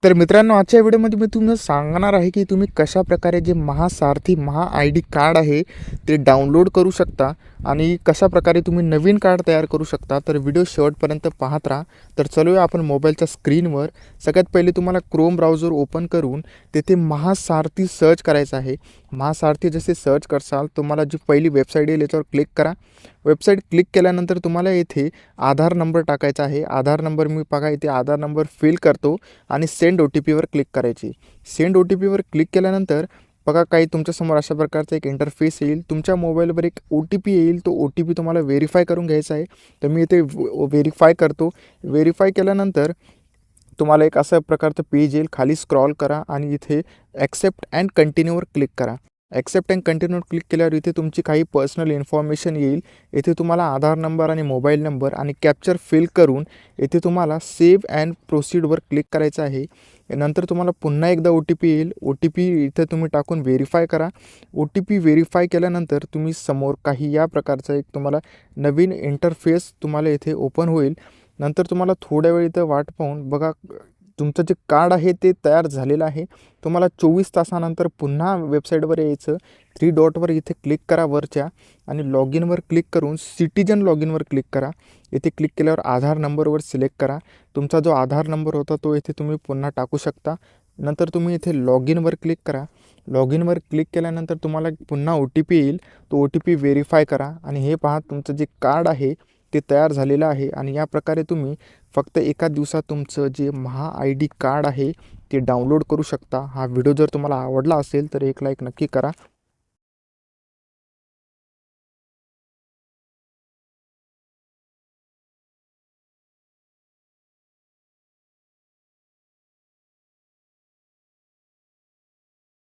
तर मित्रांनो, आजच्या व्हिडिओमध्ये मी तुम्हाला सांगणार आहे की तुम्ही कशाप्रकारे जे महासारथी आय डी कार्ड आहे ते डाउनलोड करू शकता आणि कशाप्रकारे तुम्ही नवीन कार्ड तयार करू शकता. तर व्हिडिओ शेवटपर्यंत पाहत राहा. तर चलूया आपण मोबाईलच्या स्क्रीनवर. सगळ्यात पहिले तुम्हाला क्रोम ब्राउझर ओपन करून तेथे महासारथी सर्च करायचं आहे. महासारथी जसे सर्च करसाल तुम्हाला जी पहिली वेबसाईट येईल याच्यावर क्लिक करा. वेबसाईट क्लिक केल्यानंतर तुम्हाला येथे आधार नंबर टाकायचा आहे. आधार नंबर मी बघा इथे आधार नंबर फिल करतो आणि सेंड OTPवर क्लिक करायची. सेंड OTPवर क्लिक केल्यानंतर बघा काही तुमच्यासमोर अशा प्रकारचा एक इंटरफेस येईल. तुमच्या मोबाईलवर एक OTP येईल. तो OTP तुम्हाला व्हेरीफाय करून घ्यायचा आहे. तर मी इथे व्हेरीफाय करतो. व्हेरीफाय केल्यानंतर तुम्हाला एक अशा प्रकारचं पेज येईल. खाली स्क्रॉल करा आणि इथे ॲक्सेप्ट अँड कंटिन्यूवर क्लिक करा. ॲक्सेप्ट अँड कंटिन्यूवर क्लिक केल्यावर इथे तुमची काही पर्सनल इन्फॉर्मेशन येईल. येथे तुम्हाला आधार नंबर आणि मोबाईल नंबर आणि कॅप्चर फिल करून येथे तुम्हाला सेव्ह अँड प्रोसीडवर क्लिक करायचं आहे. नंतर तुम्हाला पुन्हा एकदा OTP येईल. OTP इथे तुम्ही टाकून व्हेरीफाय करा. OTP व्हेरीफाय केल्यानंतर तुम्ही समोर काही या प्रकारचा एक तुम्हाला नवीन इंटरफेस तुम्हाला इथे ओपन होईल. नंतर तुम्हाला थोड्या वेळ इथं वाट पाहून बघा तुमचं जे कार्ड आहे ते तयार झालेलं आहे. तुम्हाला 24 तासानंतर पुन्हा वेबसाईटवर यायचं. 3 डॉटवर इथे क्लिक करा वरच्या आणि लॉग इनवर क्लिक करून सिटिजन लॉग इनवर क्लिक करा. इथे क्लिक केल्यावर आधार नंबरवर सिलेक्ट करा. तुमचा जो आधार नंबर होता तो इथे तुम्ही पुन्हा टाकू शकता. नंतर तुम्ही इथे लॉग इनवर क्लिक करा. लॉग इनवर क्लिक केल्यानंतर तुम्हाला पुन्हा OTP येईल. तो OTP व्हेरीफाय करा आणि हे पहा तुमचं जे कार्ड आहे ते तयार झालेलं आहे. आणि या प्रकारे तुम्ही फक्त एका दिवसात तुमचं जे ID कार्ड आहे ते डाउनलोड करू शकता. हा व्हिडिओ जर तुम्हाला आवडला असेल तर एक लाईक नक्की करा.